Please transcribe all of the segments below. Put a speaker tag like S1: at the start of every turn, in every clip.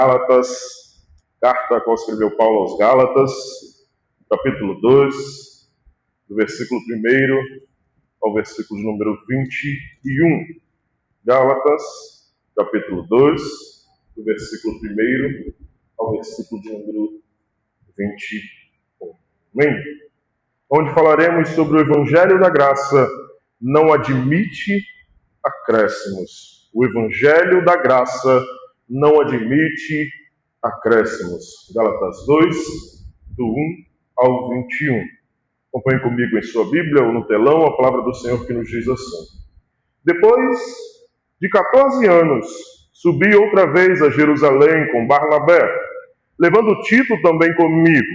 S1: Gálatas, carta a qual escreveu Paulo aos Gálatas, capítulo 2, do versículo 1 ao versículo de número 21. Gálatas, capítulo 2, do versículo 1 ao versículo de número 21. Amém? Onde falaremos sobre o Evangelho da Graça, não admite acréscimos. O Evangelho da Graça não admite acréscimos. Gálatas 2, do 1 ao 21. Acompanhe comigo em sua Bíblia ou no telão a palavra do Senhor que nos diz assim. Depois de 14 anos, subi outra vez a Jerusalém com Barnabé, levando Tito também comigo.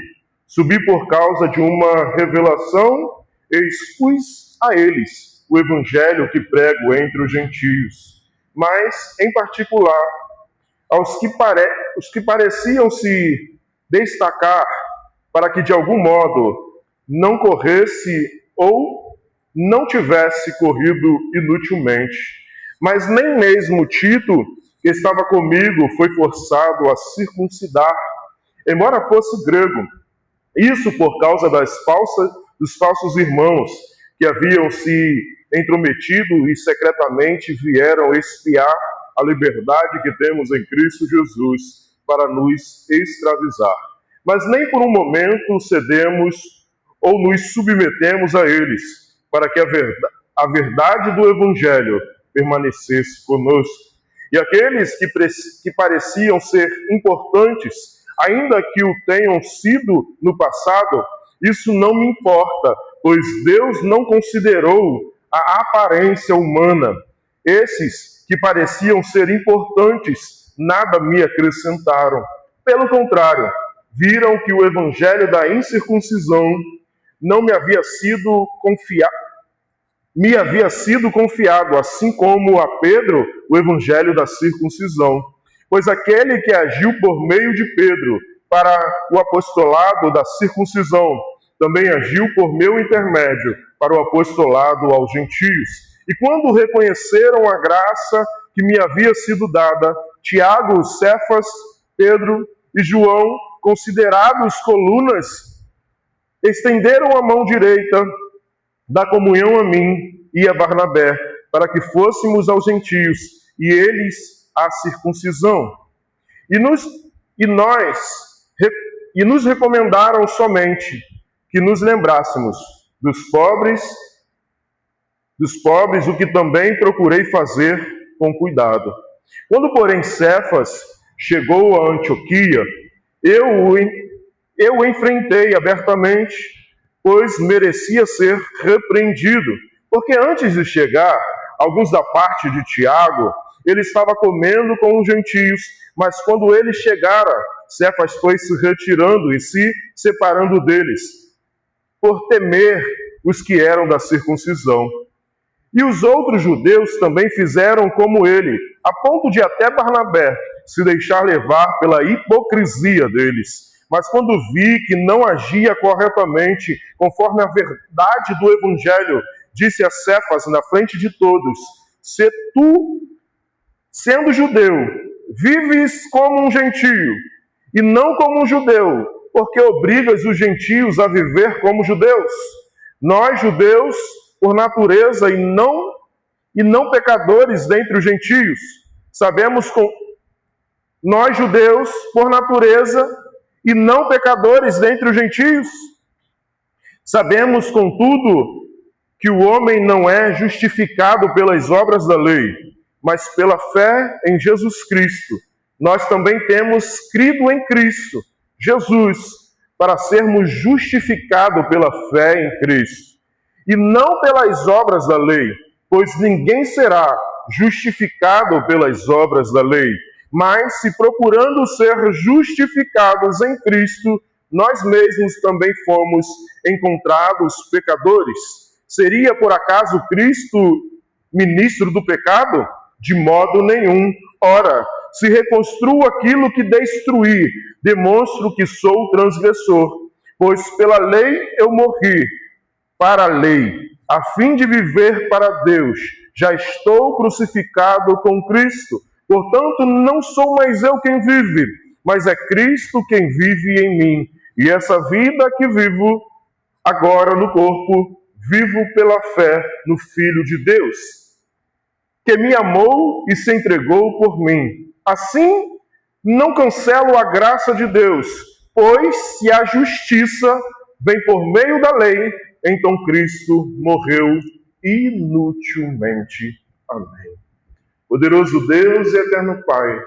S1: Subi por causa de uma revelação e expus a eles o evangelho que prego entre os gentios, mas, em particular, aos que pareciam se destacar para que, de algum modo, não corresse ou não tivesse corrido inutilmente. Mas nem mesmo Tito, que estava comigo, foi forçado a circuncidar, embora fosse grego. Isso por causa dos falsos irmãos que haviam se intrometido e secretamente vieram espiar a liberdade que temos em Cristo Jesus para nos escravizar. Mas nem por um momento cedemos ou nos submetemos a eles, para que a verdade do Evangelho permanecesse conosco. E aqueles que pareciam ser importantes, ainda que o tenham sido no passado, isso não me importa, pois Deus não considerou a aparência humana. Esses que pareciam ser importantes, nada me acrescentaram. Pelo contrário, viram que o evangelho da incircuncisão não me havia sido confiado, assim como a Pedro o evangelho da circuncisão. Pois aquele que agiu por meio de Pedro para o apostolado da circuncisão, também agiu por meu intermédio para o apostolado aos gentios. E quando reconheceram a graça que me havia sido dada, Tiago, Cefas, Pedro e João, considerados colunas, estenderam a mão direita da comunhão a mim e a Barnabé, para que fôssemos aos gentios, e eles a circuncisão. E nos recomendaram somente que nos lembrássemos dos pobres, o que também procurei fazer com cuidado. Quando, porém, Cefas chegou a Antioquia, eu o enfrentei abertamente, pois merecia ser repreendido, porque antes de chegar, alguns da parte de Tiago, ele estava comendo com os gentios, mas quando ele chegara, Cefas foi se retirando e se separando deles, por temer os que eram da circuncisão. E os outros judeus também fizeram como ele, a ponto de até Barnabé se deixar levar pela hipocrisia deles. Mas quando vi que não agia corretamente, conforme a verdade do evangelho, disse a Cefas na frente de todos: se tu, sendo judeu, vives como um gentio, e não como um judeu, porque obrigas os gentios a viver como judeus. Nós, judeus, por natureza, e não pecadores dentre os gentios, nós, judeus, por natureza, e não pecadores dentre os gentios, sabemos, contudo, que o homem não é justificado pelas obras da lei, mas pela fé em Jesus Cristo. Nós também temos crido em Cristo, Jesus, para sermos justificados pela fé em Cristo, e não pelas obras da lei, pois ninguém será justificado pelas obras da lei, mas se procurando ser justificados em Cristo, nós mesmos também fomos encontrados pecadores. Seria por acaso Cristo ministro do pecado? De modo nenhum. Ora, se reconstruo aquilo que destruí, demonstro que sou transgressor, pois pela lei eu morri para a lei, a fim de viver para Deus. Já estou crucificado com Cristo. Portanto, não sou mais eu quem vive, mas é Cristo quem vive em mim. E essa vida que vivo agora no corpo, vivo pela fé no Filho de Deus, que me amou e se entregou por mim. Assim, não cancelo a graça de Deus, pois se a justiça vem por meio da lei, então Cristo morreu inutilmente. Amém. Poderoso Deus e eterno Pai,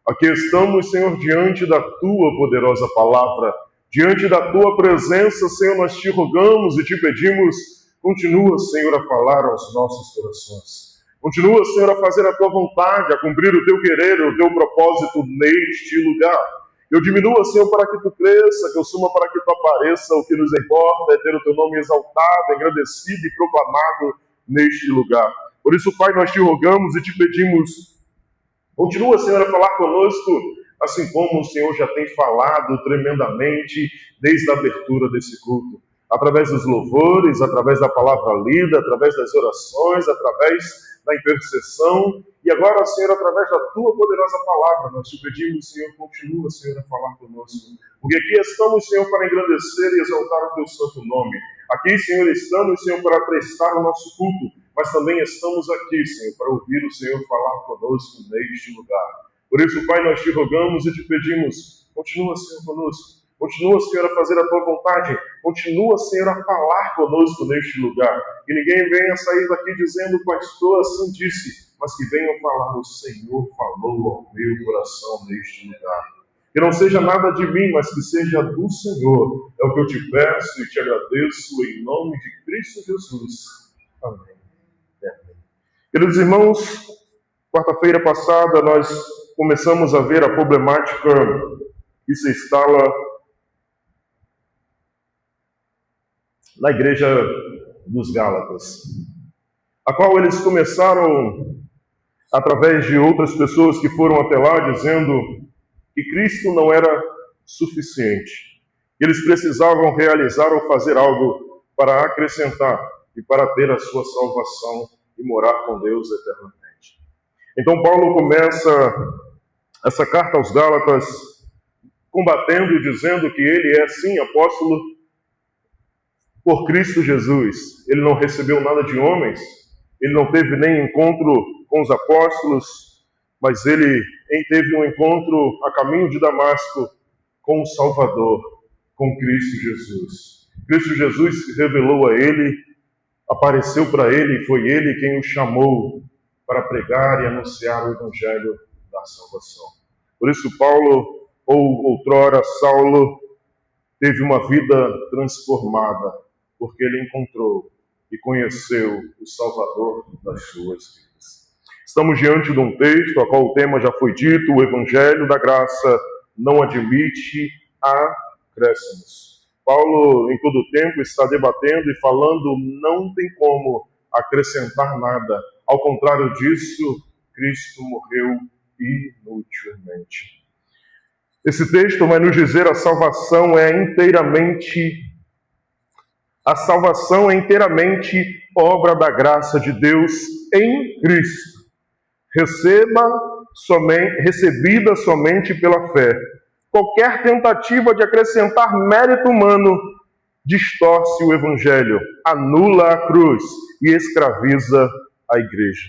S1: aqui estamos, Senhor, diante da Tua poderosa palavra, diante da Tua presença, Senhor, nós te rogamos e te pedimos, continua, Senhor, a falar aos nossos corações. Continua, Senhor, a fazer a Tua vontade, a cumprir o Teu querer, o Teu propósito neste lugar. Eu diminua, Senhor, para que Tu cresça, que eu suma para que Tu apareça. O que nos importa é ter o Teu nome exaltado, engrandecido e proclamado neste lugar. Por isso, Pai, nós te rogamos e te pedimos, continua, Senhor, a falar conosco, assim como o Senhor já tem falado tremendamente desde a abertura desse culto. Através dos louvores, através da palavra lida, através das orações, através da intercessão, e agora, Senhor, através da Tua poderosa palavra, nós te pedimos, Senhor, continua, Senhor, a falar conosco. Porque aqui estamos, Senhor, para engrandecer e exaltar o Teu santo nome. Aqui, Senhor, estamos, Senhor, para prestar o nosso culto, mas também estamos aqui, Senhor, para ouvir o Senhor falar conosco neste lugar. Por isso, Pai, nós te rogamos e te pedimos, continua, Senhor, conosco. Continua, Senhor, a fazer a Tua vontade. Continua, Senhor, a falar conosco neste lugar. Que ninguém venha sair daqui dizendo o pastor assim disse, mas que venham falar, o Senhor falou ao meu coração neste lugar. Que não seja nada de mim, mas que seja do Senhor. É o que eu te peço e te agradeço em nome de Cristo Jesus. Amém. Amém. Queridos irmãos, quarta-feira passada nós começamos a ver a problemática que se instala na igreja dos Gálatas, a qual eles começaram, através de outras pessoas que foram até lá, dizendo que Cristo não era suficiente. Eles precisavam realizar ou fazer algo para acrescentar e para ter a sua salvação e morar com Deus eternamente. Então Paulo começa essa carta aos Gálatas combatendo e dizendo que ele é sim apóstolo por Cristo Jesus. Ele não recebeu nada de homens, ele não teve nem encontro com os apóstolos, mas ele teve um encontro a caminho de Damasco com o Salvador, com Cristo Jesus. Cristo Jesus se revelou a ele, apareceu para ele, e foi ele quem o chamou para pregar e anunciar o Evangelho da salvação. Por isso Paulo, ou outrora Saulo, teve uma vida transformada, porque ele encontrou e conheceu o Salvador das suas vidas. Estamos diante de um texto, a qual o tema já foi dito, o Evangelho da Graça não admite acréscimos. Paulo, em todo o tempo, está debatendo e falando, não tem como acrescentar nada. Ao contrário disso, Cristo morreu inutilmente. Esse texto vai nos dizer a salvação é inteiramente obra da graça de Deus em Cristo, recebida somente pela fé. Qualquer tentativa de acrescentar mérito humano distorce o Evangelho, anula a cruz e escraviza a igreja.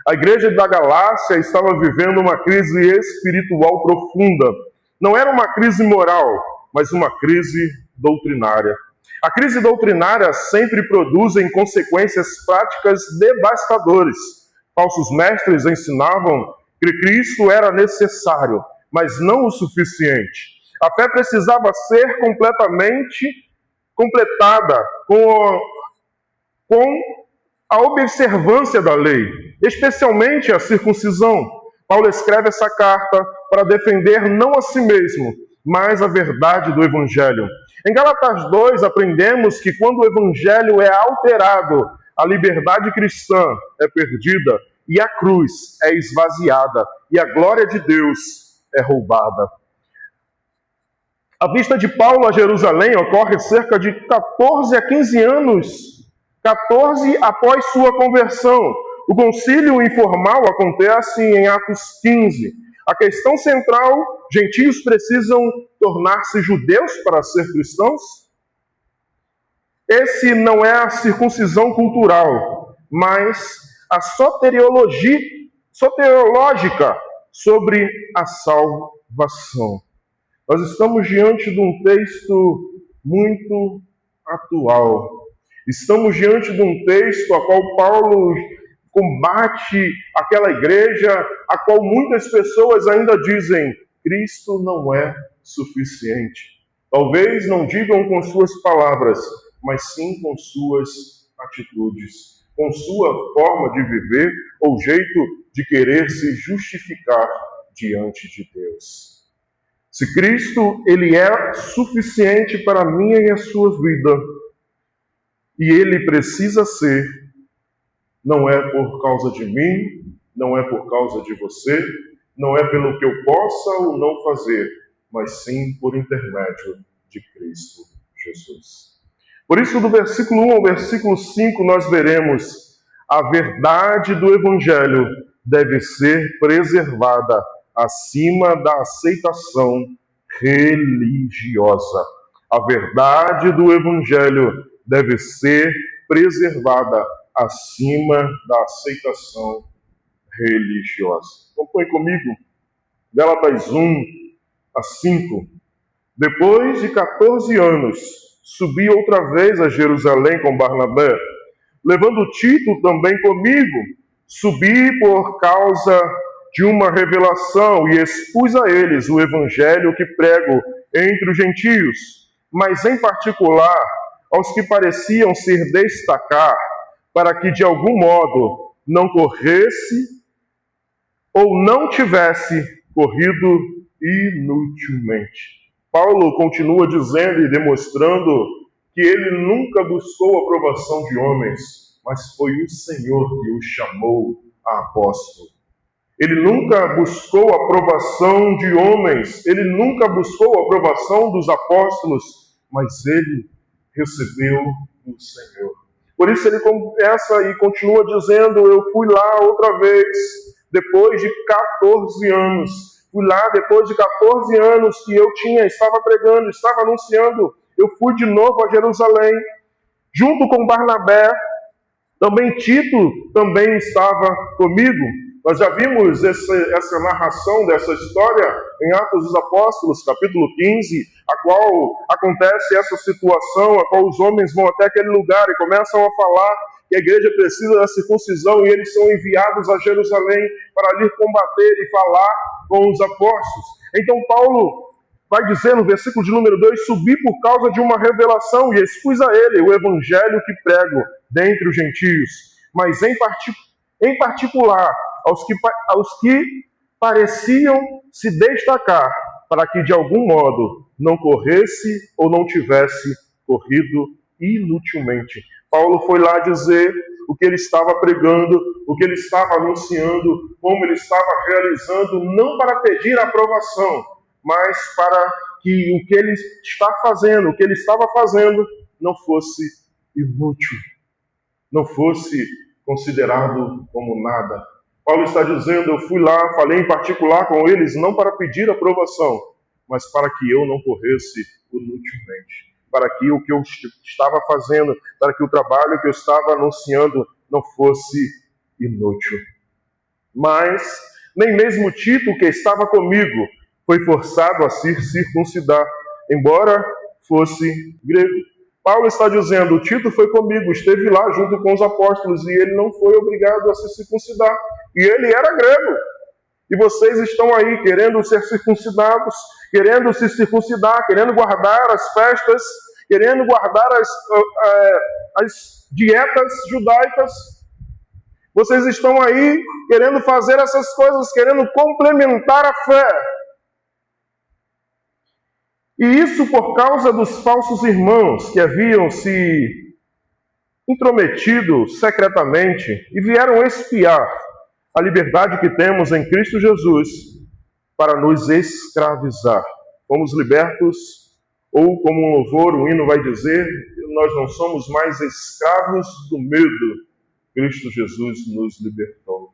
S1: A igreja da Galácia estava vivendo uma crise espiritual profunda. Não era uma crise moral, mas uma crise doutrinária. A crise doutrinária sempre produz consequências práticas devastadoras. Falsos mestres ensinavam que Cristo era necessário, mas não o suficiente. A fé precisava ser completamente completada com a observância da lei, especialmente a circuncisão. Paulo escreve essa carta para defender não a si mesmo, mas a verdade do Evangelho. Em Gálatas 2, aprendemos que quando o Evangelho é alterado, a liberdade cristã é perdida e a cruz é esvaziada e a glória de Deus é roubada. A vinda de Paulo a Jerusalém ocorre cerca de 14 a 15 anos, 14 após sua conversão, O concílio informal acontece em Atos 15. A questão central: gentios precisam tornar-se judeus para ser cristãos? Esse não é a circuncisão cultural, mas a soteriológica sobre a salvação. Nós estamos diante de um texto muito atual. Estamos diante de um texto a qual Paulo combate aquela igreja a qual muitas pessoas ainda dizem: Cristo não é suficiente. Talvez não digam com suas palavras, mas sim com suas atitudes, com sua forma de viver ou jeito de querer se justificar diante de Deus. Se Cristo, Ele é suficiente para a minha e a sua vida, e Ele precisa ser, não é por causa de mim, não é por causa de você, não é pelo que eu possa ou não fazer, mas sim por intermédio de Cristo Jesus. Por isso, do versículo 1 ao versículo 5, nós veremos: a verdade do Evangelho deve ser preservada acima da aceitação religiosa. A verdade do Evangelho deve ser preservada acima da aceitação religiosa. Acompanhe comigo, Gálatas 1 a 5. Depois de 14 anos, subi outra vez a Jerusalém com Barnabé, levando Tito também comigo. Subi por causa de uma revelação e expus a eles o evangelho que prego entre os gentios, mas em particular aos que pareciam se destacar, para que de algum modo não corresse ou não tivesse corrido inutilmente. Paulo continua dizendo e demonstrando que ele nunca buscou a aprovação de homens, mas foi o Senhor que o chamou a apóstolo. Ele nunca buscou a aprovação de homens, ele nunca buscou a aprovação dos apóstolos, mas ele recebeu do Senhor. Por isso ele começa e continua dizendo: eu fui lá outra vez, depois de 14 anos. Fui lá depois de 14 anos que eu estava pregando, estava anunciando. Eu fui de novo a Jerusalém, junto com Barnabé. Também Tito também estava comigo. Nós já vimos essa narração dessa história em Atos dos Apóstolos, capítulo 15, a qual acontece essa situação, a qual os homens vão até aquele lugar e começam a falar que a igreja precisa da circuncisão e eles são enviados a Jerusalém para ali combater e falar com os apóstolos. Então Paulo vai dizer no versículo de número 2, subi por causa de uma revelação e expus a ele o evangelho que prego dentre os gentios, mas em particular aos que pareciam se destacar, para que de algum modo não corresse ou não tivesse corrido inutilmente. Paulo foi lá dizer o que ele estava pregando, o que ele estava anunciando, como ele estava realizando, não para pedir aprovação, mas para que o que ele está fazendo, o que ele estava fazendo, não fosse inútil, não fosse considerado como nada. Paulo está dizendo: eu fui lá, falei em particular com eles, não para pedir aprovação, mas para que eu não corresse inutilmente, para que o que eu estava fazendo, para que o trabalho que eu estava anunciando não fosse inútil. Mas nem mesmo Tito, que estava comigo, foi forçado a se circuncidar, embora fosse grego. Paulo está dizendo: Tito foi comigo, esteve lá junto com os apóstolos e ele não foi obrigado a se circuncidar. E ele era grego. E vocês estão aí querendo ser circuncidados, querendo se circuncidar, querendo guardar as festas, querendo guardar as dietas judaicas. Vocês estão aí querendo fazer essas coisas, querendo complementar a fé. E isso por causa dos falsos irmãos que haviam se intrometido secretamente e vieram espiar a liberdade que temos em Cristo Jesus para nos escravizar. Fomos libertos, ou como um louvor, um hino vai dizer, nós não somos mais escravos do medo, Cristo Jesus nos libertou.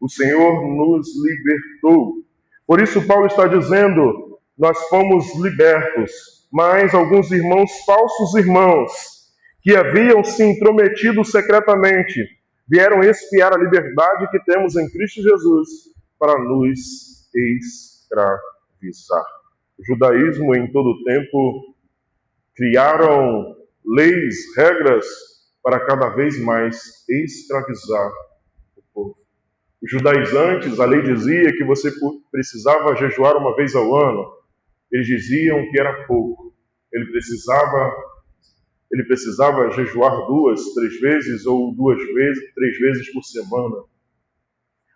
S1: O Senhor nos libertou. Por isso Paulo está dizendo, nós fomos libertos, mas alguns irmãos, falsos irmãos, que haviam se intrometido secretamente, vieram espiar a liberdade que temos em Cristo Jesus para nos escravizar. O judaísmo, em todo o tempo, criaram leis, regras para cada vez mais escravizar o povo. Os judaizantes, a lei dizia que você precisava jejuar uma vez ao ano. Eles diziam que era pouco. Ele precisava jejuar 2, 3 vezes ou 3 vezes por semana.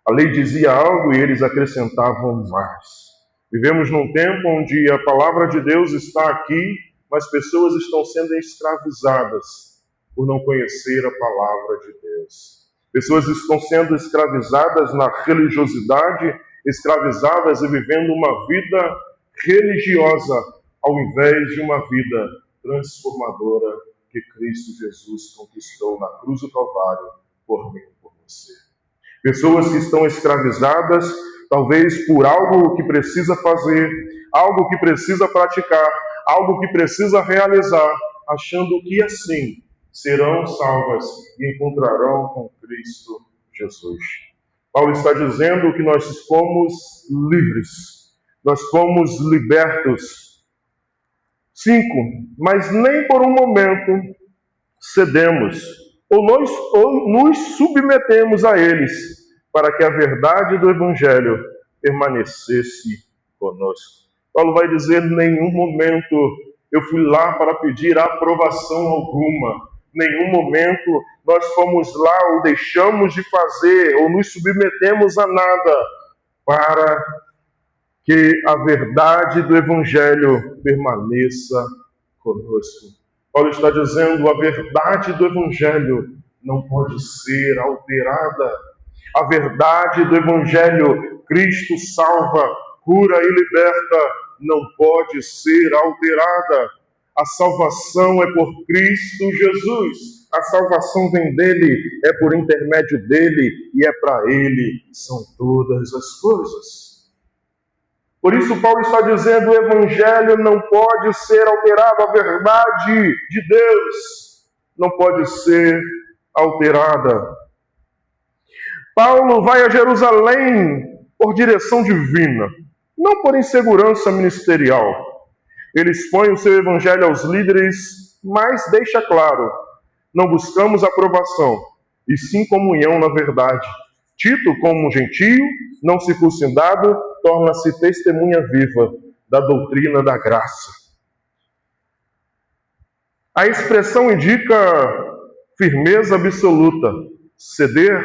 S1: A lei dizia algo e eles acrescentavam mais. Vivemos num tempo onde a palavra de Deus está aqui, mas pessoas estão sendo escravizadas por não conhecer a palavra de Deus. Pessoas estão sendo escravizadas na religiosidade, escravizadas e vivendo uma vida religiosa, ao invés de uma vida transformadora que Cristo Jesus conquistou na cruz do Calvário por mim e por você. Pessoas que estão escravizadas, talvez por algo que precisa fazer, algo que precisa praticar, algo que precisa realizar, achando que assim serão salvas e encontrarão com Cristo Jesus. Paulo está dizendo que nós fomos livres, nós fomos libertos. 5. Mas nem por um momento cedemos ou nos submetemos a eles, para que a verdade do Evangelho permanecesse conosco. Paulo vai dizer, em nenhum momento eu fui lá para pedir aprovação alguma. Nenhum momento nós fomos lá ou deixamos de fazer ou nos submetemos a nada para que a verdade do Evangelho permaneça conosco. Paulo está dizendo, a verdade do Evangelho não pode ser alterada. A verdade do Evangelho, Cristo salva, cura e liberta, não pode ser alterada. A salvação é por Cristo Jesus. A salvação vem dele, é por intermédio dele e é para ele são todas as coisas. Por isso Paulo está dizendo, o Evangelho não pode ser alterado, a verdade de Deus não pode ser alterada. Paulo vai a Jerusalém por direção divina, não por insegurança ministerial. Ele expõe o seu evangelho aos líderes, mas deixa claro, não buscamos aprovação, e sim comunhão na verdade. Tito, como um gentio, não circuncidado, torna-se testemunha viva da doutrina da graça. A expressão indica firmeza absoluta. Ceder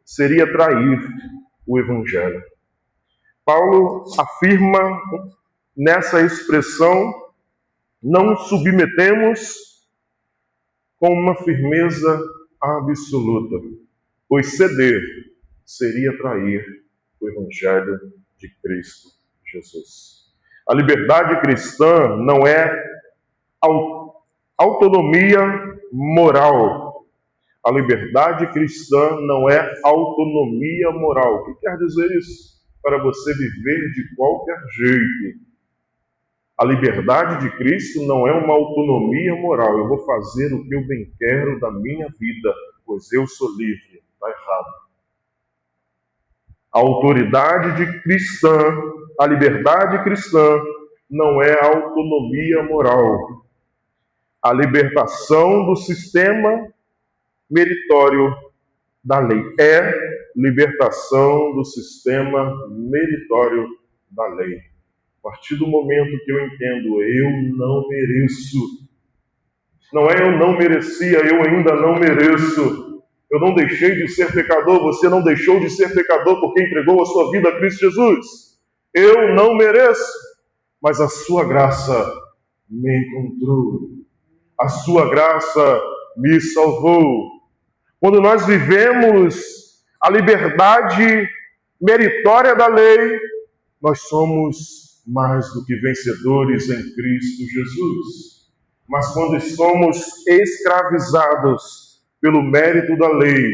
S1: seria trair o evangelho. Paulo afirma nessa expressão, não submetemos com uma firmeza absoluta, pois ceder seria trair o Evangelho de Cristo Jesus. A liberdade cristã não é autonomia moral. A liberdade cristã não é autonomia moral. O que quer dizer isso? Para você viver de qualquer jeito. A liberdade de Cristo não é uma autonomia moral. Eu vou fazer o que eu bem quero da minha vida, pois eu sou livre. Está errado. A autoridade cristã, a liberdade cristã, não é autonomia moral. A libertação do sistema meritório da lei é libertação do sistema meritório da lei. A partir do momento que eu entendo, eu não mereço. Não é eu não merecia, eu ainda não mereço. Eu não deixei de ser pecador, você não deixou de ser pecador porque entregou a sua vida a Cristo Jesus. Eu não mereço, mas a sua graça me encontrou. A sua graça me salvou. Quando nós vivemos a liberdade meritória da lei, nós somos mais do que vencedores em Cristo Jesus. Mas quando somos escravizados pelo mérito da lei,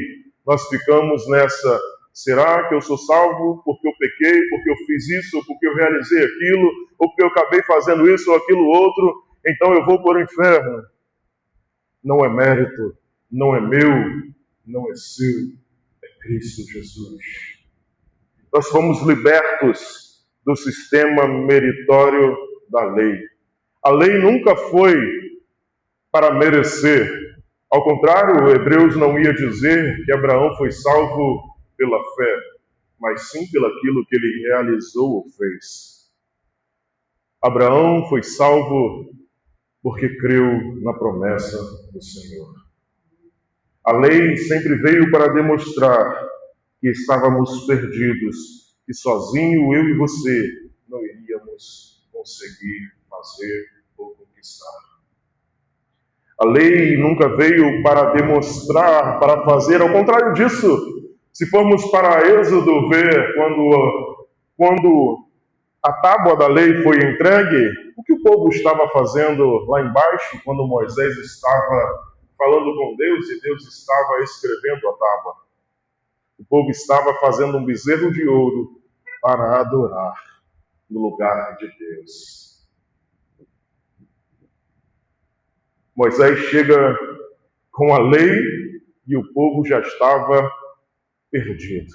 S1: nós ficamos nessa: será que eu sou salvo porque eu pequei, porque eu fiz isso, ou porque eu realizei aquilo, ou porque eu acabei fazendo isso ou aquilo outro, então eu vou para o inferno? Não é mérito, não é meu, não é seu, é Cristo Jesus. Nós fomos libertos do sistema meritório da lei. A lei nunca foi para merecer. Ao contrário, Hebreus não ia dizer que Abraão foi salvo pela fé, mas sim pelaquilo que ele realizou ou fez. Abraão foi salvo porque creu na promessa do Senhor. A lei sempre veio para demonstrar que estávamos perdidos, que sozinho eu e você não iríamos conseguir fazer ou conquistar. A lei nunca veio para demonstrar, para fazer, ao contrário disso. Se formos para Êxodo ver quando a tábua da lei foi entregue, o que o povo estava fazendo lá embaixo, quando Moisés estava falando com Deus e Deus estava escrevendo a tábua? O povo estava fazendo um bezerro de ouro para adorar no lugar de Deus. Moisés chega com a lei e o povo já estava perdido.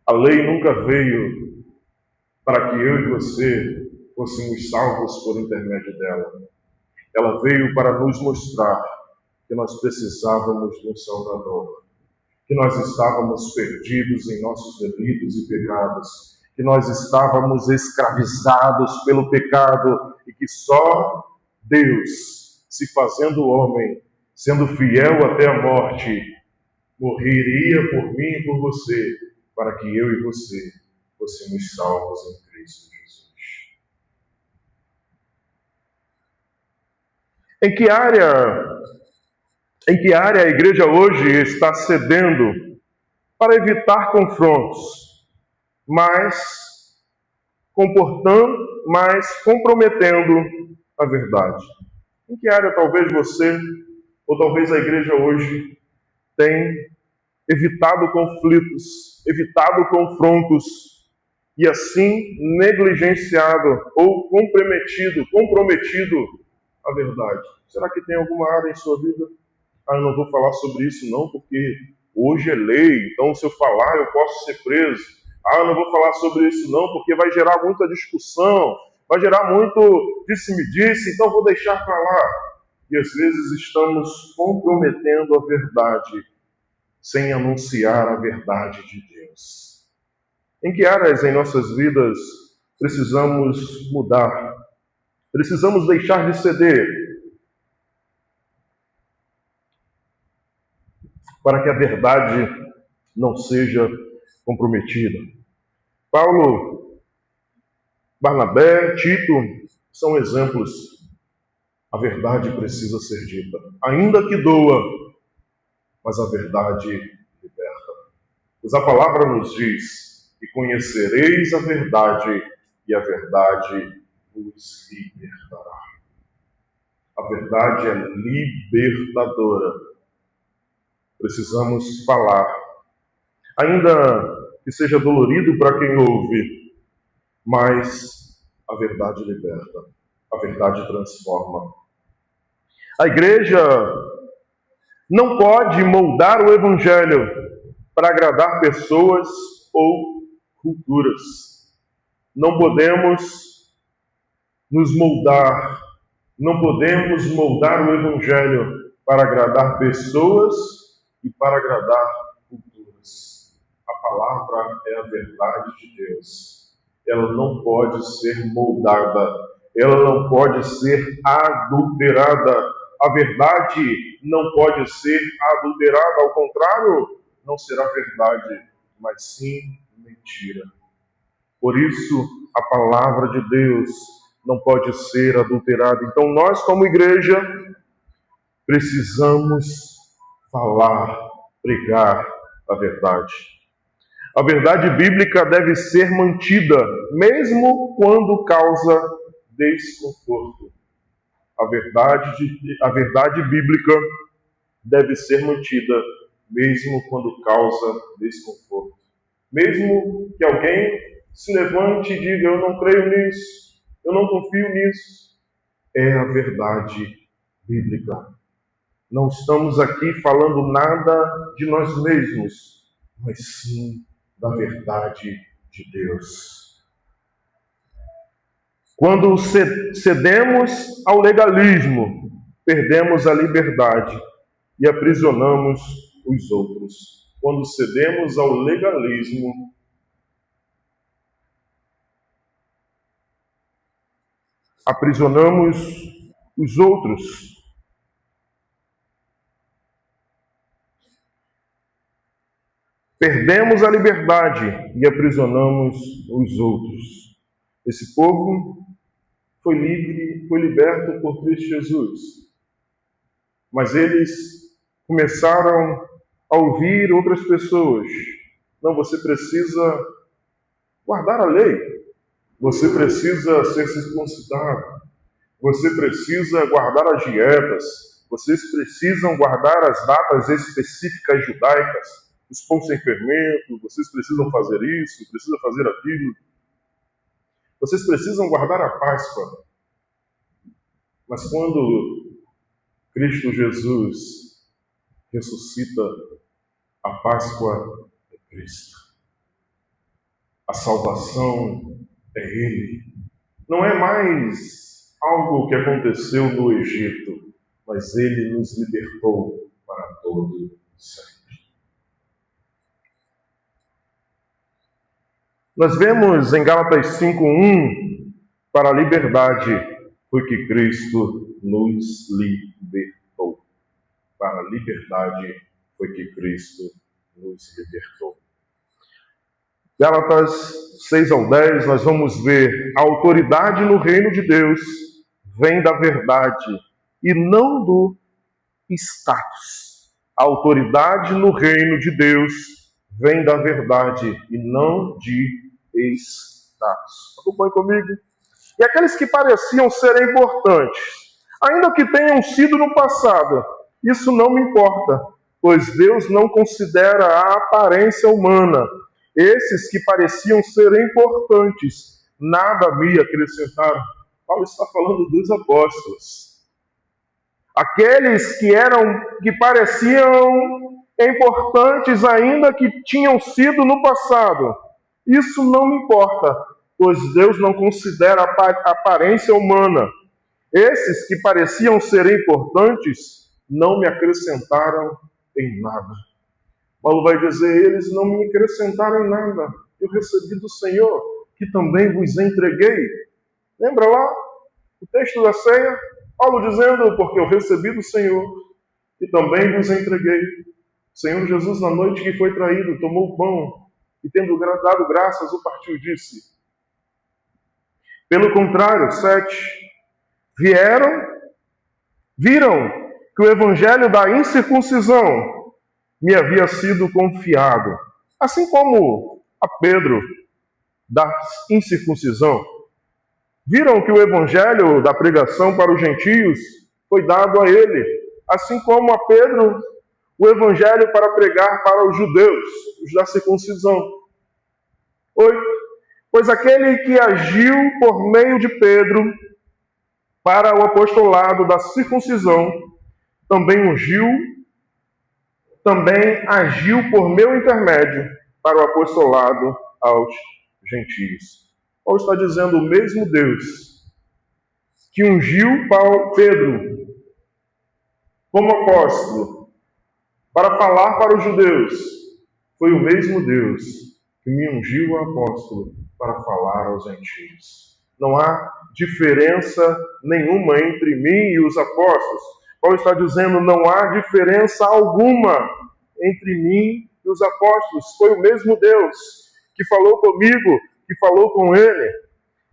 S1: A lei nunca veio para que eu e você fôssemos salvos por intermédio dela. Ela veio para nos mostrar que nós precisávamos de um Salvador, que nós estávamos perdidos em nossos delitos e pecados, que nós estávamos escravizados pelo pecado e que só Deus, se fazendo homem, sendo fiel até a morte, morreria por mim e por você, para que eu e você fôssemos salvos em Cristo Jesus. Em que área a igreja hoje está cedendo para evitar confrontos, mas comprometendo a verdade? Em que área talvez você, ou talvez a igreja hoje, tem evitado conflitos, evitado confrontos e assim negligenciado ou comprometido a verdade? Será que tem alguma área em sua vida? Eu não vou falar sobre isso não, porque hoje é lei, então se eu falar eu posso ser preso. Eu não vou falar sobre isso não, porque vai gerar muita discussão, vai gerar muito disse-me-disse, então vou deixar para lá. E às vezes estamos comprometendo a verdade, sem anunciar a verdade de Deus. Em que áreas em nossas vidas precisamos mudar? Precisamos deixar de ceder para que a verdade não seja comprometida. Paulo, Barnabé, Tito são exemplos. A verdade precisa ser dita, ainda que doa, mas a verdade liberta. Pois a palavra nos diz: e conhecereis a verdade, e a verdade vos libertará. A verdade é libertadora. Precisamos falar, ainda que seja dolorido para quem ouve, mas a verdade liberta, a verdade transforma. A igreja não pode moldar o evangelho para agradar pessoas ou culturas. Não podemos nos moldar, não podemos moldar o evangelho para agradar pessoas e para agradar culturas. A palavra é a verdade de Deus. Ela não pode ser moldada, ela não pode ser adulterada. A verdade não pode ser adulterada, ao contrário, não será verdade, mas sim mentira. Por isso, a palavra de Deus não pode ser adulterada. Então, nós, como igreja, precisamos falar, pregar a verdade. A verdade bíblica deve ser mantida, mesmo quando causa desconforto. A verdade bíblica deve ser mantida, mesmo quando causa desconforto. Mesmo que alguém se levante e diga: eu não creio nisso, eu não confio nisso, é a verdade bíblica. Não estamos aqui falando nada de nós mesmos, mas sim da verdade de Deus. Quando cedemos ao legalismo, perdemos a liberdade e aprisionamos os outros. Quando cedemos ao legalismo, aprisionamos os outros. Perdemos a liberdade e aprisionamos os outros. Esse povo foi livre, foi liberto por Cristo Jesus. Mas eles começaram a ouvir outras pessoas. Não, você precisa guardar a lei. Você precisa ser circuncidado. Você precisa guardar as dietas. Vocês precisam guardar as datas específicas judaicas. Os pães sem fermento, vocês precisam fazer isso, precisam fazer aquilo. Vocês precisam guardar a Páscoa. Mas quando Cristo Jesus ressuscita, a Páscoa é Cristo. A salvação é Ele. Não é mais algo que aconteceu no Egito, mas Ele nos libertou para todo sempre. Nós vemos em Gálatas 5:1, para a liberdade foi que Cristo nos libertou. Para a liberdade foi que Cristo nos libertou. Gálatas 6-10, nós vamos ver: a autoridade no reino de Deus vem da verdade e não do status. A autoridade no reino de Deus vem da verdade e não de status. Acompanhe comigo. E aqueles que pareciam ser importantes, ainda que tenham sido no passado, isso não me importa, pois Deus não considera a aparência humana. Esses que pareciam ser importantes, nada me acrescentaram. Paulo está falando dos apóstolos. Aqueles que pareciam importantes, ainda que tinham sido no passado, isso não me importa, pois Deus não considera a aparência humana. Esses que pareciam ser importantes não me acrescentaram em nada. Paulo vai dizer: eles não me acrescentaram em nada. Eu recebi do Senhor, que também vos entreguei. Lembra lá o texto da ceia? Paulo dizendo: porque eu recebi do Senhor, e também vos entreguei. O Senhor Jesus, na noite que foi traído, tomou o pão, e tendo dado graças, o partiu e disse. Pelo contrário, 7, viram que o evangelho da incircuncisão me havia sido confiado, assim como a Pedro da incircuncisão. Viram que o evangelho da pregação para os gentios foi dado a ele, assim como a Pedro o evangelho para pregar para os judeus, os da circuncisão. 8. Pois aquele que agiu por meio de Pedro para o apostolado da circuncisão, também agiu por meu intermédio para o apostolado aos gentios. Paulo está dizendo: o mesmo Deus que ungiu Pedro como apóstolo para falar para os judeus, foi o mesmo Deus que me ungiu apóstolo para falar aos gentios. Não há diferença nenhuma entre mim e os apóstolos. Paulo está dizendo: não há diferença alguma entre mim e os apóstolos. Foi o mesmo Deus que falou comigo, que falou com ele.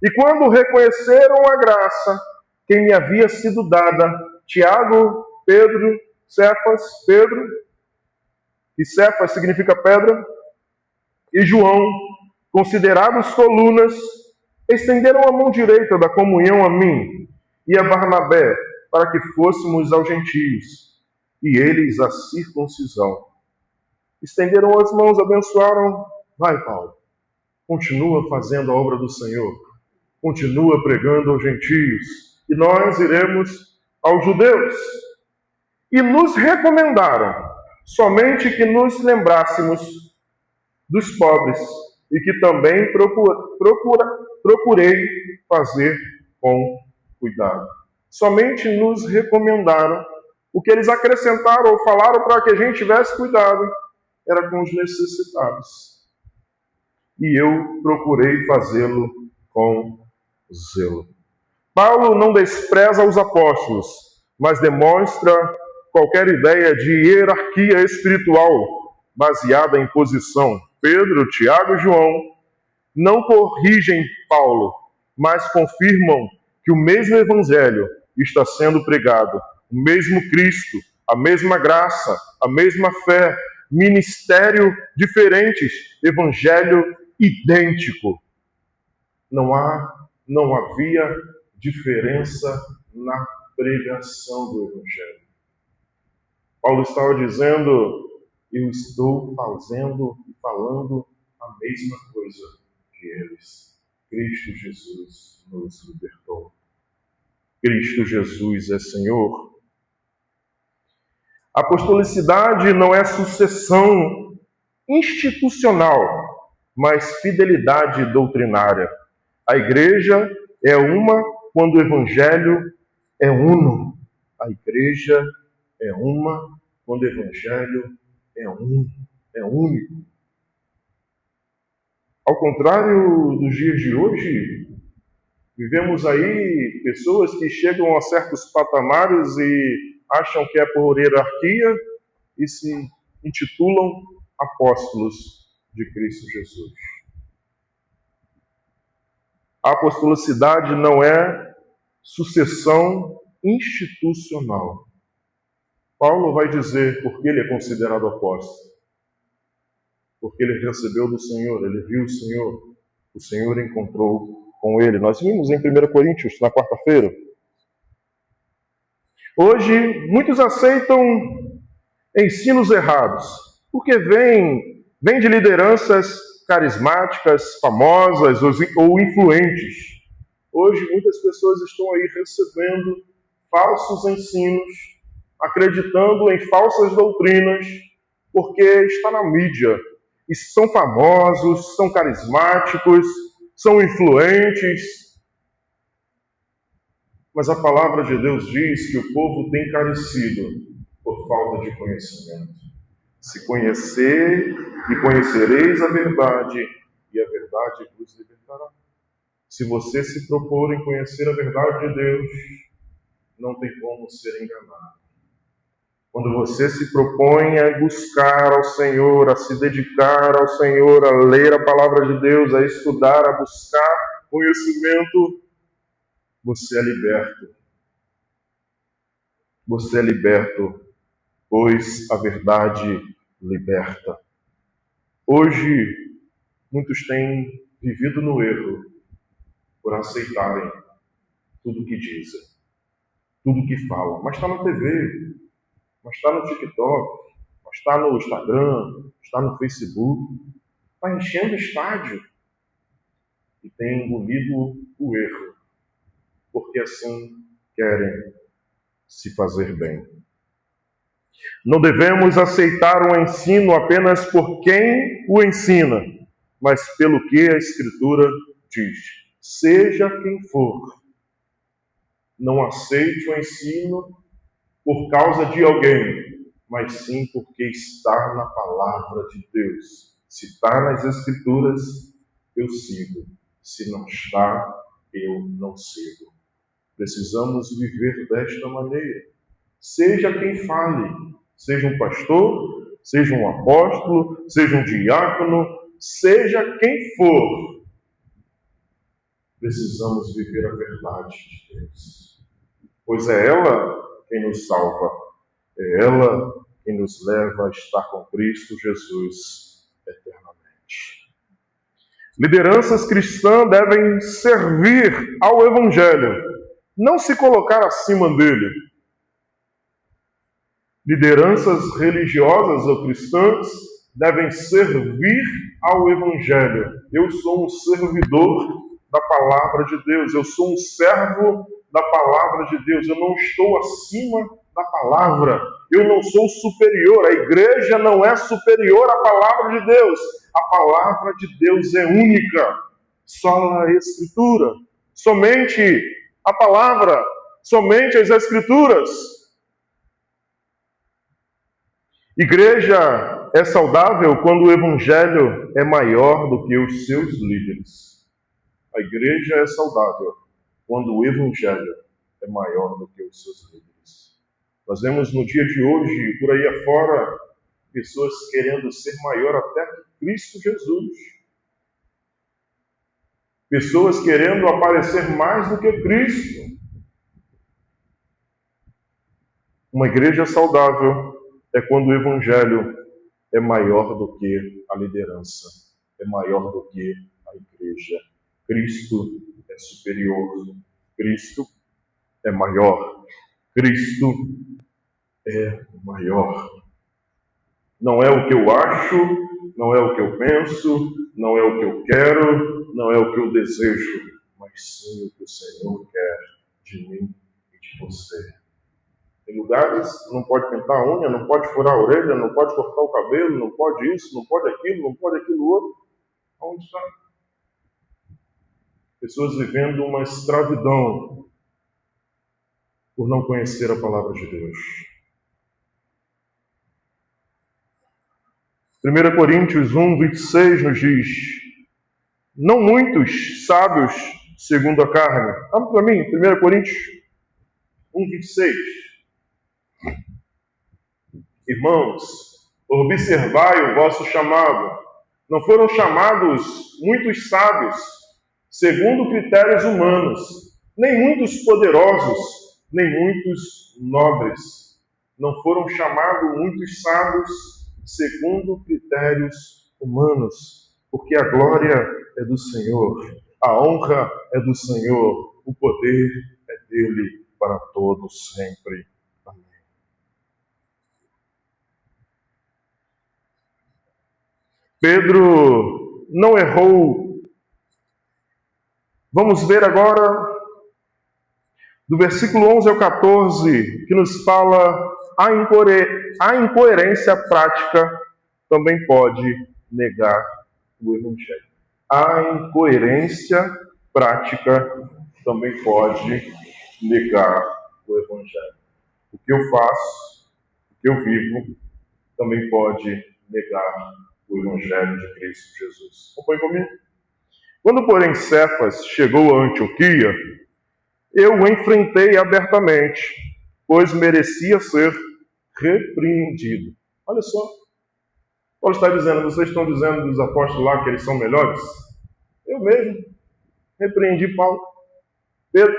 S1: E quando reconheceram a graça que me havia sido dada, Tiago, Pedro, Cefas, Pedro, e Cefas significa pedra, e João, considerados colunas, estenderam a mão direita da comunhão a mim e a Barnabé, para que fôssemos aos gentios. e eles a circuncisão. Estenderam as mãos, abençoaram. Vai, Paulo, continua fazendo a obra do Senhor, continua pregando aos gentios, e nós iremos aos judeus. E nos recomendaram somente que nos lembrássemos dos pobres, e que também procurei fazer com cuidado. Somente nos recomendaram. O que eles acrescentaram ou falaram para que a gente tivesse cuidado era com os necessitados. E eu procurei fazê-lo com zelo. Paulo não despreza os apóstolos, mas demonstra qualquer ideia de hierarquia espiritual baseada em posição. Pedro, Tiago e João não corrigem Paulo, mas confirmam que o mesmo evangelho está sendo pregado, o mesmo Cristo, a mesma graça, a mesma fé, ministério diferentes, evangelho idêntico. Não havia diferença na pregação do evangelho. Paulo estava dizendo: eu estou fazendo e falando a mesma coisa que eles. Cristo Jesus nos libertou. Cristo Jesus é Senhor. A apostolicidade não é sucessão institucional, mas fidelidade doutrinária. A igreja é uma quando o evangelho é uno. A igreja é uma quando o evangelho é único. Ao contrário dos dias de hoje, vivemos aí pessoas que chegam a certos patamares e acham que é por hierarquia e se intitulam apóstolos de Cristo Jesus. A apostolicidade não é sucessão institucional. Paulo vai dizer por que ele é considerado apóstolo. Porque ele recebeu do Senhor, ele viu o Senhor encontrou com ele. Nós vimos em 1 Coríntios, na quarta-feira. Hoje, muitos aceitam ensinos errados, porque vem de lideranças carismáticas, famosas ou influentes. Hoje, muitas pessoas estão aí recebendo falsos ensinos, acreditando em falsas doutrinas, porque está na mídia. E são famosos, são carismáticos, são influentes. Mas a palavra de Deus diz que o povo tem carecido por falta de conhecimento. Se conhecer e conhecereis a verdade, e a verdade vos libertará. Se você se propor em conhecer a verdade de Deus, não tem como ser enganado. Quando você se propõe a buscar ao Senhor, a se dedicar ao Senhor, a ler a palavra de Deus, a estudar, a buscar conhecimento, você é liberto. Você é liberto, pois a verdade liberta. Hoje, muitos têm vivido no erro por aceitarem tudo que dizem, tudo que falam. Mas está na TV, mas está no TikTok, mas está no Instagram, está no Facebook, está enchendo o estádio e tem engolido o erro, porque assim querem se fazer bem. Não devemos aceitar o ensino apenas por quem o ensina, mas pelo que a Escritura diz. Seja quem for, não aceite o ensino por causa de alguém, mas sim porque está na palavra de Deus. Se está nas Escrituras, eu sigo. Se não está, eu não sigo. Precisamos viver desta maneira. Seja quem fale, seja um pastor, seja um apóstolo, seja um diácono, seja quem for, precisamos viver a verdade de Deus. Pois é ela quem nos salva, é ela quem nos leva a estar com Cristo Jesus eternamente. Lideranças cristãs devem servir ao Evangelho, não se colocar acima dele. Lideranças religiosas ou cristãs devem servir ao Evangelho. Eu sou um servidor da palavra de Deus, eu sou um servo da palavra de Deus, eu não estou acima da palavra, eu não sou superior, a igreja não é superior à palavra de Deus, a palavra de Deus é única, só a Escritura, somente a palavra, somente as Escrituras. Igreja é saudável quando o Evangelho é maior do que os seus líderes. A igreja é saudável quando o Evangelho é maior do que os seus líderes. Nós vemos no dia de hoje, por aí afora, pessoas querendo ser maior até que Cristo Jesus. Pessoas querendo aparecer mais do que Cristo. Uma igreja saudável é quando o Evangelho é maior do que a liderança, é maior do que a igreja. Cristo é superior, Cristo é maior, Cristo é maior. Não é o que eu acho, não é o que eu penso, não é o que eu quero, não é o que eu desejo, mas sim o que o Senhor quer de mim e de você. Em lugares, não pode pintar a unha, não pode furar a orelha, não pode cortar o cabelo, não pode isso, não pode aquilo outro. Onde está? Pessoas vivendo uma escravidão por não conhecer a palavra de Deus. 1 Coríntios 1, 26 nos diz: não muitos sábios segundo a carne. Abre para mim, 1 Coríntios 1, 26. Irmãos, observai o vosso chamado. Não foram chamados muitos sábios, segundo critérios humanos, nem muitos poderosos, nem muitos nobres. Não foram chamados muitos sábios, segundo critérios humanos, porque a glória é do Senhor, a honra é do Senhor, o poder é dele para todos sempre. Pedro não errou. Vamos ver agora, do versículo 11 ao 14, que nos fala a incoerência prática também pode negar o Evangelho. A incoerência prática também pode negar o Evangelho. O que eu faço, o que eu vivo, também pode negar o Evangelho de Cristo Jesus. Acompanhe comigo. Quando, porém, Cefas chegou a Antioquia, eu o enfrentei abertamente, pois merecia ser repreendido. Olha só. Paulo está dizendo, vocês estão dizendo dos apóstolos lá que eles são melhores? Eu mesmo repreendi Paulo. Pedro.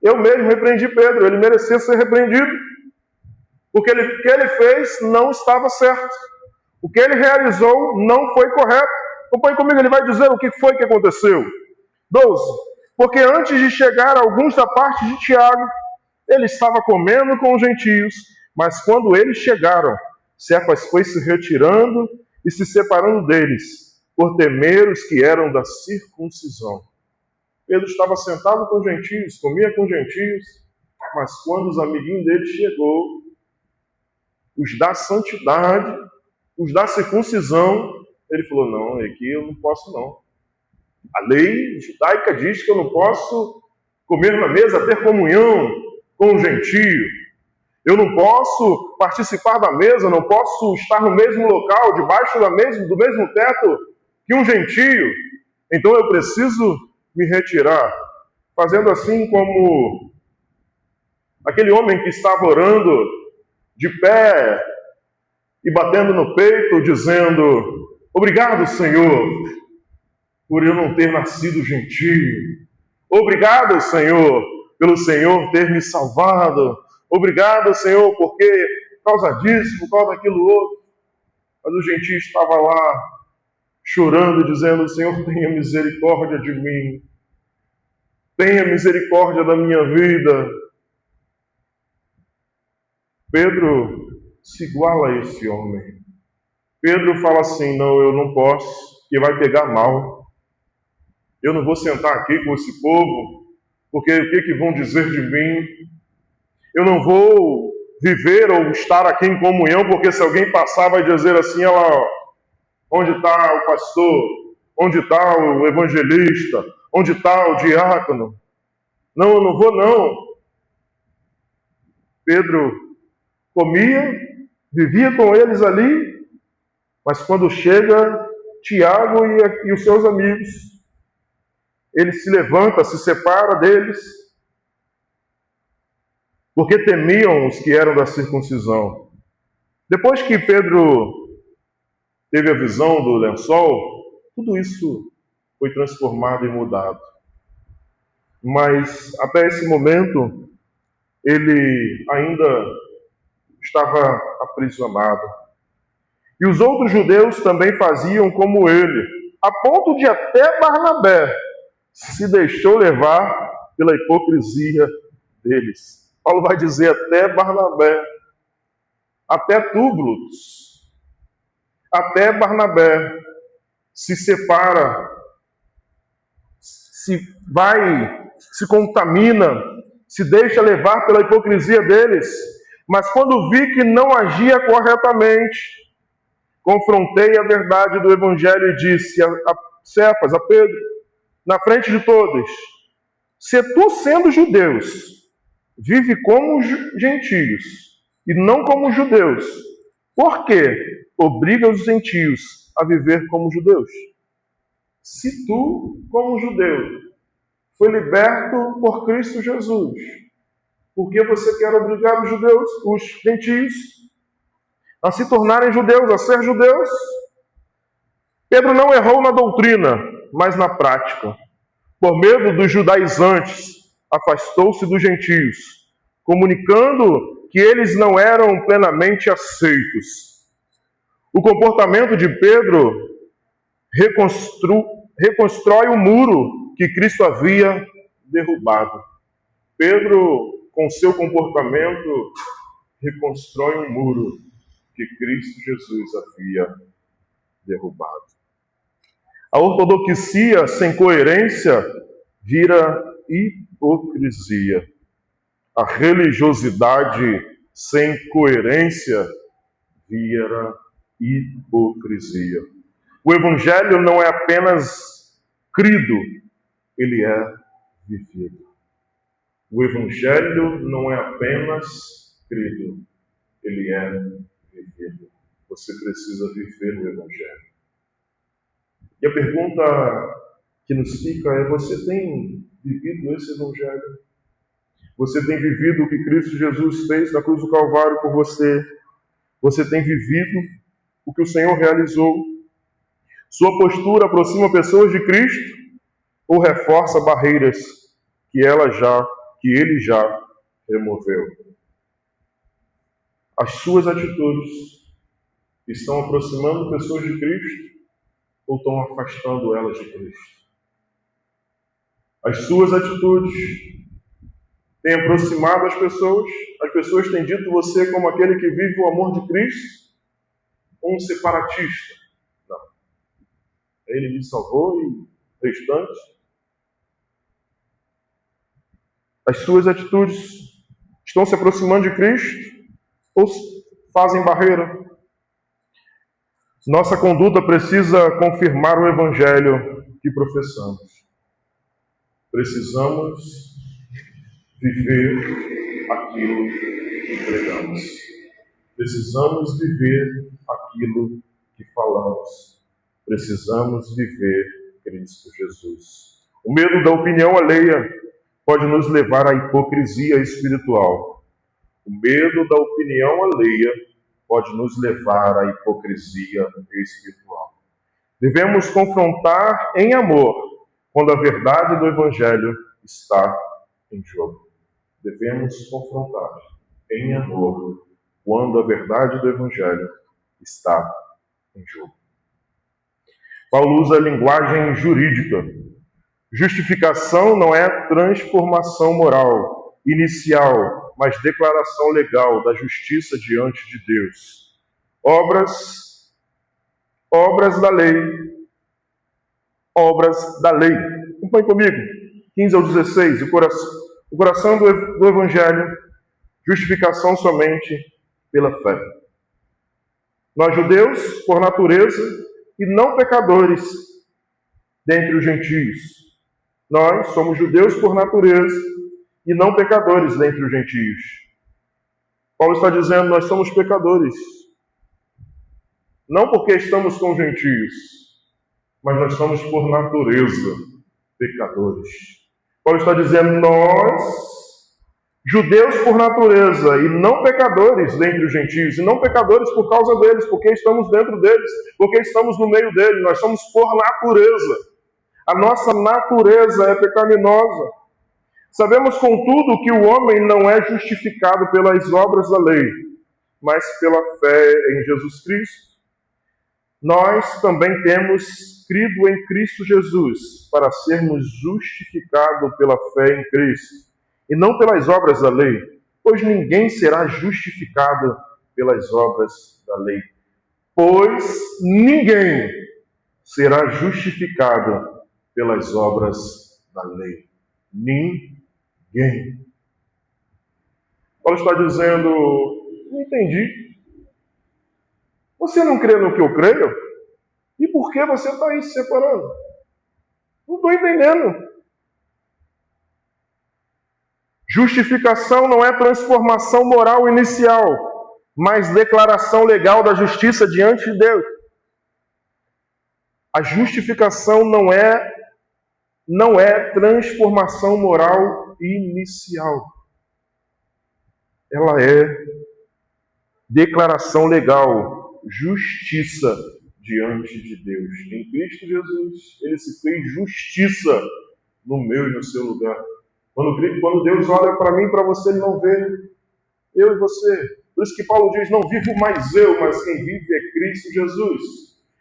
S1: Eu mesmo repreendi Pedro. Ele merecia ser repreendido. Porque o que ele fez não estava certo. O que ele realizou não foi correto. Acompanhe comigo, ele vai dizer o que foi que aconteceu. 12. Porque antes de chegar alguns da parte de Tiago, ele estava comendo com os gentios, mas quando eles chegaram, Cefas foi se retirando e se separando deles, por temer os que eram da circuncisão. Pedro estava sentado com os gentios, comia com os gentios, mas quando os amiguinhos dele chegou, os da santidade, os da circuncisão, ele falou, não, aqui eu não posso não. A lei judaica diz que eu não posso comer na mesa, ter comunhão com o gentio. Eu não posso participar da mesa, não posso estar no mesmo local, debaixo do mesmo teto que um gentio. Então eu preciso me retirar. Fazendo assim como aquele homem que estava orando de pé e batendo no peito, dizendo, obrigado, Senhor, por eu não ter nascido gentio. Obrigado, Senhor, pelo Senhor ter me salvado. Obrigado, Senhor, porque por causa disso, por causa daquilo outro. Mas o gentio estava lá, chorando, dizendo, Senhor, tenha misericórdia de mim. Tenha misericórdia da minha vida. Pedro se iguala a esse homem. Pedro fala assim: não, eu não posso, que vai pegar mal. Eu não vou sentar aqui com esse povo, porque o que vão dizer de mim? Eu não vou viver ou estar aqui em comunhão, porque se alguém passar vai dizer assim: ó, onde está o pastor? Onde está o evangelista? Onde está o diácono? Não, eu não vou não. Pedro comia, vivia com eles ali, mas quando chega Tiago e os seus amigos, ele se levanta, se separa deles, porque temiam os que eram da circuncisão. Depois que Pedro teve a visão do lençol, tudo isso foi transformado e mudado. Mas até esse momento, ele ainda estava aprisionado. E os outros judeus também faziam como ele, a ponto de até Barnabé se deixou levar pela hipocrisia deles. Paulo vai dizer até Barnabé, até Públio, até Barnabé se separa, se contamina, se deixa levar pela hipocrisia deles. Mas quando vi que não agia corretamente, confrontei a verdade do Evangelho e disse a Cefas, a Pedro, na frente de todos: se tu, sendo judeus, vive como gentios e não como judeus, por que obriga os gentios a viver como judeus? Se tu, como judeu, foi liberto por Cristo Jesus, por que você quer obrigar os judeus, os gentios, a se tornarem judeus, a ser judeus? Pedro não errou na doutrina, mas na prática. Por medo dos judaizantes, afastou-se dos gentios, comunicando que eles não eram plenamente aceitos. O comportamento de Pedro reconstrói o muro que Cristo havia derrubado. Pedro, com seu comportamento, reconstrói um muro que Cristo Jesus havia derrubado. A ortodoxia sem coerência vira hipocrisia. A religiosidade sem coerência vira hipocrisia. O Evangelho não é apenas crido, ele é vivido. O Evangelho não é apenas crido, ele é vivido. Você precisa viver o Evangelho. E a pergunta que nos fica é: você tem vivido esse Evangelho? Você tem vivido o que Cristo Jesus fez na cruz do Calvário por você? Você tem vivido o que o Senhor realizou? Sua postura aproxima pessoas de Cristo ou reforça barreiras que ele já removeu? As suas atitudes estão aproximando pessoas de Cristo ou estão afastando elas de Cristo? As suas atitudes têm aproximado as pessoas têm dito você como aquele que vive o amor de Cristo ou um separatista? Não. Ele me salvou e o restante? As suas atitudes estão se aproximando de Cristo ou fazem barreira? Nossa conduta precisa confirmar o Evangelho que professamos. Precisamos viver aquilo que pregamos. Precisamos viver aquilo que falamos. Precisamos viver Cristo Jesus. O medo da opinião alheia pode nos levar à hipocrisia espiritual. O medo da opinião alheia pode nos levar à hipocrisia espiritual. Devemos confrontar em amor quando a verdade do Evangelho está em jogo. Devemos confrontar em amor quando a verdade do Evangelho está em jogo. Paulo usa a linguagem jurídica. Justificação não é transformação moral, inicial, mas declaração legal da justiça diante de Deus. Obras da lei. Obras da lei. Acompanhe comigo. 15 ao 16. O coração do Evangelho. Justificação somente pela fé. Nós, judeus, por natureza, e não pecadores dentre os gentios. Nós somos judeus por natureza e não pecadores dentre os gentios. Paulo está dizendo, nós somos pecadores. Não porque estamos com os gentios, mas nós somos por natureza pecadores. Paulo está dizendo, nós, judeus por natureza e não pecadores dentre os gentios, e não pecadores por causa deles, porque estamos dentro deles, porque estamos no meio deles, nós somos por natureza. A nossa natureza é pecaminosa. Sabemos, contudo, que o homem não é justificado pelas obras da lei, mas pela fé em Jesus Cristo. Nós também temos crido em Cristo Jesus para sermos justificados pela fé em Cristo, e não pelas obras da lei, pois ninguém será justificado pelas obras da lei. Pois ninguém será justificado pelas obras da lei. Ninguém. Paulo está dizendo, não entendi. Você não crê no que eu creio? E por que você está aí se separando? Não estou entendendo. Justificação não é transformação moral inicial, mas declaração legal da justiça diante de Deus. A justificação não é transformação moral inicial. Ela é declaração legal, justiça diante de Deus. Em Cristo Jesus, Ele se fez justiça no meu e no seu lugar. Quando Deus olha para mim e para você, Ele não vê eu e você. Por isso que Paulo diz, não vivo mais eu, mas quem vive é Cristo Jesus.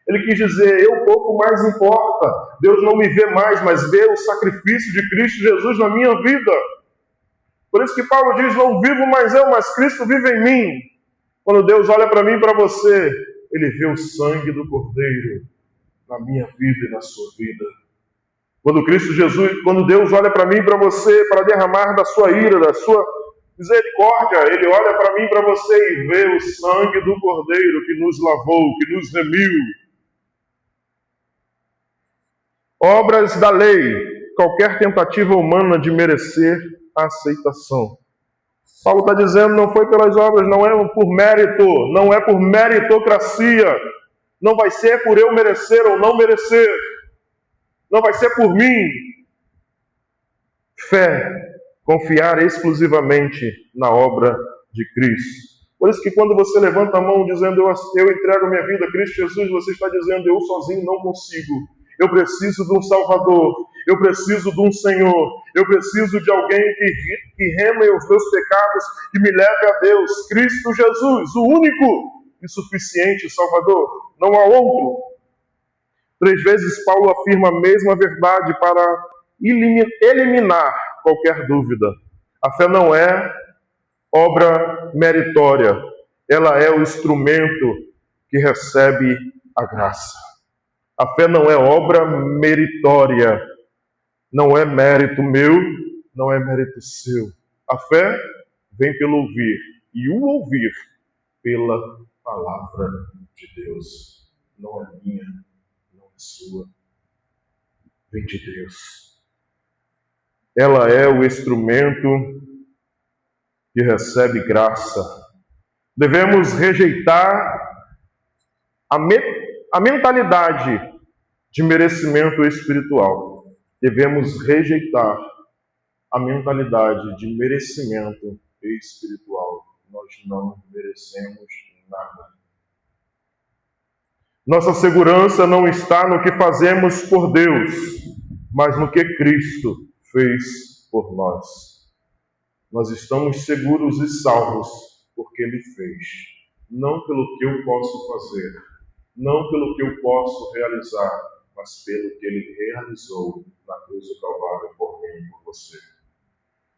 S1: Ele quis dizer, eu pouco mais importa. Deus não me vê mais, mas vê o sacrifício de Cristo Jesus na minha vida. Por isso que Paulo diz, não vivo mais eu, mas Cristo vive em mim. Quando Deus olha para mim e para você, Ele vê o sangue do Cordeiro na minha vida e na sua vida. Quando Deus olha para mim e para você, para derramar da sua ira, da sua misericórdia, Ele olha para mim e para você e vê o sangue do Cordeiro que nos lavou, que nos remiu. Obras da lei, qualquer tentativa humana de merecer a aceitação. Paulo está dizendo, não foi pelas obras, não é por mérito, não é por meritocracia, não vai ser por eu merecer ou não merecer, não vai ser por mim. Fé, confiar exclusivamente na obra de Cristo. Por isso que quando você levanta a mão dizendo, eu entrego minha vida a Cristo Jesus, você está dizendo, eu sozinho não consigo. Eu preciso de um Salvador, eu preciso de um Senhor, eu preciso de alguém que reme os meus pecados, que me leve a Deus. Cristo Jesus, o único e suficiente Salvador, não há outro. 3 vezes Paulo afirma a mesma verdade para eliminar qualquer dúvida. A fé não é obra meritória, ela é o instrumento que recebe a graça. A fé não é obra meritória, não é mérito meu, não é mérito seu. A fé vem pelo ouvir, e o ouvir pela palavra de Deus. Não é minha, não é sua, vem de Deus. Ela é o instrumento que recebe graça. Devemos rejeitar a mentalidade de merecimento espiritual. Devemos rejeitar a mentalidade de merecimento espiritual. Nós não merecemos nada. Nossa segurança não está no que fazemos por Deus, mas no que Cristo fez por nós. Nós estamos seguros e salvos porque Ele fez, não pelo que eu posso fazer, não pelo que eu posso realizar, mas pelo que Ele realizou na cruz do Calvário por mim e por você.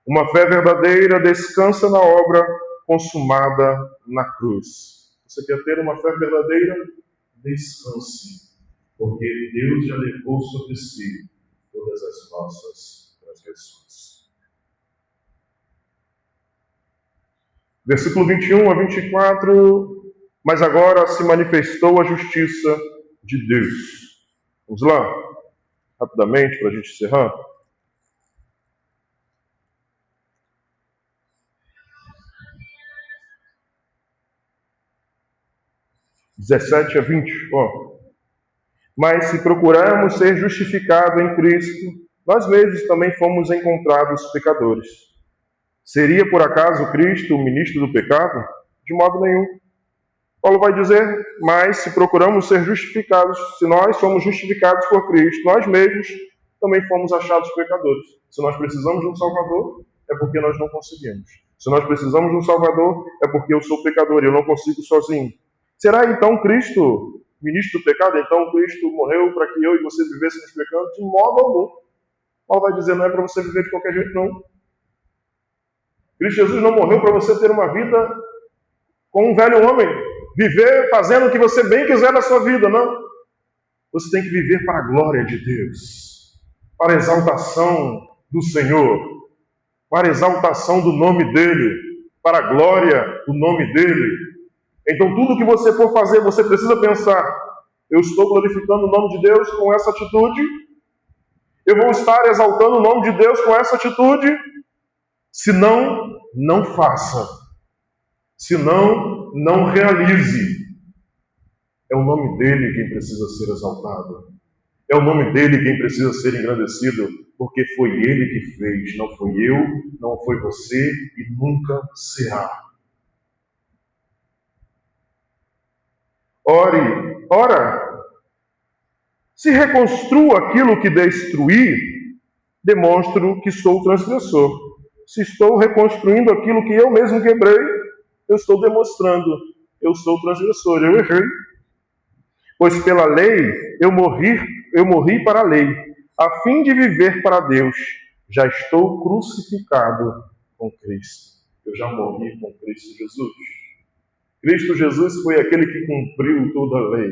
S1: Uma fé verdadeira descansa na obra consumada na cruz. Você quer ter uma fé verdadeira? Descanse, porque Deus já levou sobre si todas as nossas transgressões. Versículo 21 a 24. Mas agora se manifestou a justiça de Deus. Vamos lá, rapidamente, para a gente encerrar. (17 a 20). Mas se procurarmos ser justificados em Cristo, nós mesmos também fomos encontrados pecadores. Seria por acaso Cristo o ministro do pecado? De modo nenhum. Paulo vai dizer, mas se procuramos ser justificados, se nós somos justificados por Cristo, nós mesmos também fomos achados pecadores. Se nós precisamos de um Salvador, é porque nós não conseguimos. Se nós precisamos de um Salvador, é porque eu sou pecador e eu não consigo sozinho. Será então Cristo ministro do pecado? Então Cristo morreu para que eu e você vivêssemos pecando? De modo algum. Paulo vai dizer, não é para você viver de qualquer jeito, não. Cristo Jesus não morreu para você ter uma vida com um velho homem, viver fazendo o que você bem quiser na sua vida, não. Você tem que viver para a glória de Deus, para a exaltação do Senhor, para a exaltação do nome dEle, para a glória do nome dEle. Então tudo que você for fazer, você precisa pensar, eu estou glorificando o nome de Deus com essa atitude? Eu vou estar exaltando o nome de Deus com essa atitude? Se não, não faça. Se não, não realize. É o nome dEle quem precisa ser exaltado. É o nome dEle quem precisa ser engrandecido, porque foi Ele que fez, não foi eu, não foi você e nunca será. Ora, se reconstruo aquilo que destruí, demonstro que sou transgressor. Se estou reconstruindo aquilo que eu mesmo quebrei, eu estou demonstrando, eu sou transgressor, eu errei. Pois pela lei eu morri para a lei, a fim de viver para Deus. Já estou crucificado com Cristo. Eu já morri com Cristo Jesus. Cristo Jesus foi aquele que cumpriu toda a lei.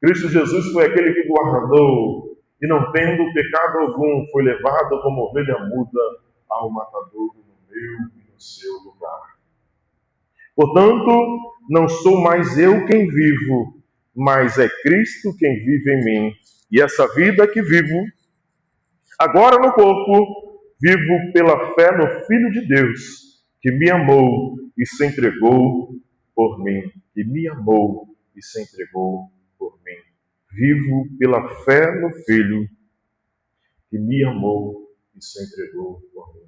S1: Cristo Jesus foi aquele que guardou, e não tendo pecado algum, foi levado como ovelha muda ao matadouro no meu e no seu lugar. Portanto, não sou mais eu quem vivo, mas é Cristo quem vive em mim. E essa vida que vivo, agora no corpo, vivo pela fé no Filho de Deus, que me amou e se entregou por mim. Que me amou e se entregou por mim. Vivo pela fé no Filho, que me amou e se entregou por mim.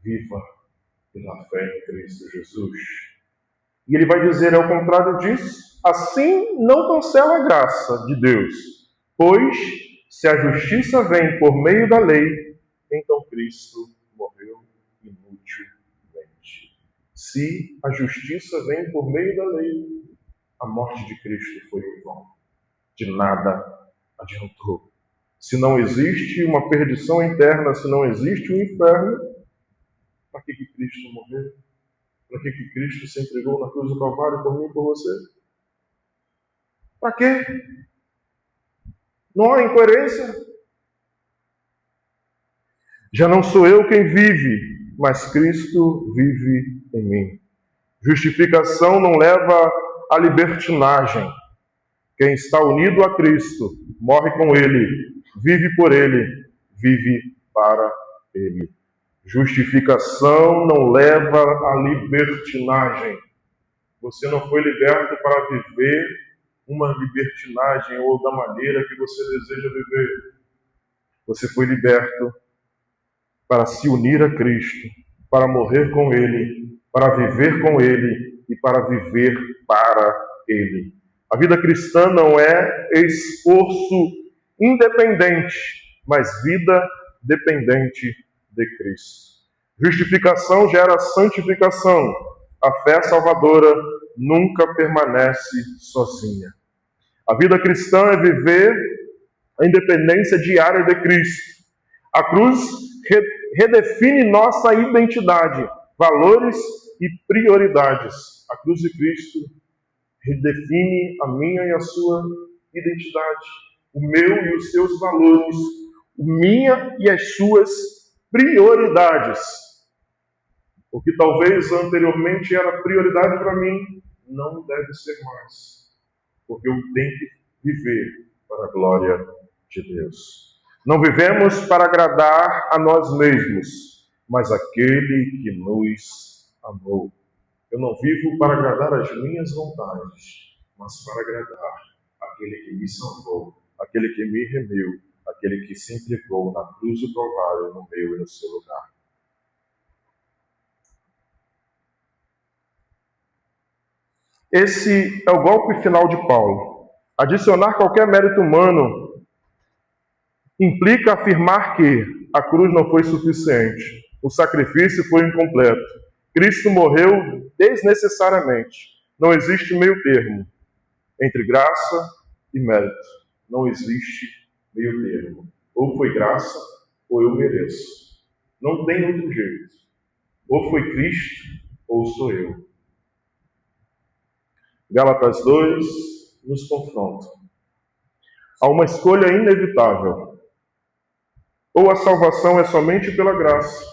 S1: Viva pela fé em Cristo Jesus. E ele vai dizer, ao contrário disso, assim não cancela a graça de Deus, pois se a justiça vem por meio da lei, então Cristo morreu inutilmente. Se a justiça vem por meio da lei, a morte de Cristo foi em vão. De nada adiantou. Se não existe uma perdição interna, se não existe um inferno, para que Cristo morreu? Para que Cristo se entregou na cruz do Calvário por mim e por você? Para quê? Não há incoerência? Já não sou eu quem vive, mas Cristo vive em mim. Justificação não leva à libertinagem. Quem está unido a Cristo, morre com Ele, vive por Ele, vive para Ele. Justificação não leva à libertinagem. Você não foi liberto para viver uma libertinagem ou da maneira que você deseja viver. Você foi liberto para se unir a Cristo, para morrer com Ele, para viver com Ele e para viver para Ele. A vida cristã não é esforço independente, mas vida dependente de Cristo. Justificação gera santificação. A fé salvadora nunca permanece sozinha. A vida cristã é viver a independência diária de Cristo. A cruz redefine nossa identidade, valores e prioridades. A cruz de Cristo redefine a minha e a sua identidade, o meu e os seus valores, o minha e as suas prioridades. O que talvez anteriormente era prioridade para mim, não deve ser mais, porque eu tenho que viver para a glória de Deus. Não vivemos para agradar a nós mesmos, mas aquele que nos amou. Eu não vivo para agradar as minhas vontades, mas para agradar aquele que me salvou, aquele que me remiu, aquele que se entregou na cruz do Calvário no meu e no seu lugar. Esse é o golpe final de Paulo. Adicionar qualquer mérito humano implica afirmar que a cruz não foi suficiente, o sacrifício foi incompleto, Cristo morreu desnecessariamente. Não existe meio termo entre graça e mérito. Não existe meio termo. Ou foi graça, ou eu mereço. Não tem outro jeito. Ou foi Cristo, ou sou eu. Gálatas 2 nos confronta. Há uma escolha inevitável. Ou a salvação é somente pela graça,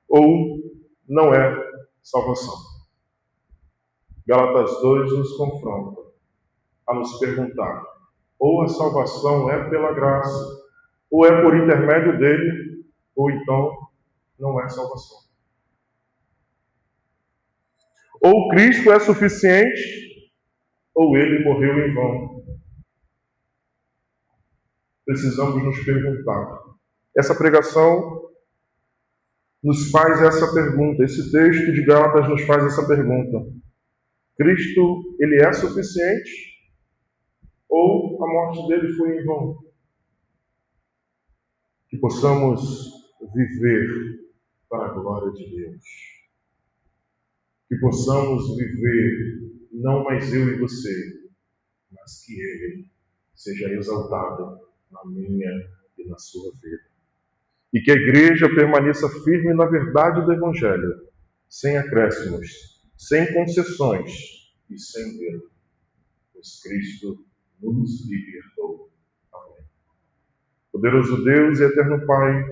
S1: ou não é salvação. Gálatas 2 nos confronta a nos perguntar: ou a salvação é pela graça, ou é por intermédio dele, ou então não é salvação. Ou Cristo é suficiente, ou ele morreu em vão. Precisamos nos perguntar. Essa pregação nos faz essa pergunta. Esse texto de Gálatas nos faz essa pergunta. Cristo, ele é suficiente? Ou a morte dele foi em vão? Que possamos viver para a glória de Deus. Que possamos viver, não mais eu e você, mas que Ele seja exaltado na minha e na sua vida. E que a igreja permaneça firme na verdade do Evangelho, sem acréscimos, sem concessões e sem medo, pois Cristo nos libertou. Amém. Poderoso Deus e eterno Pai,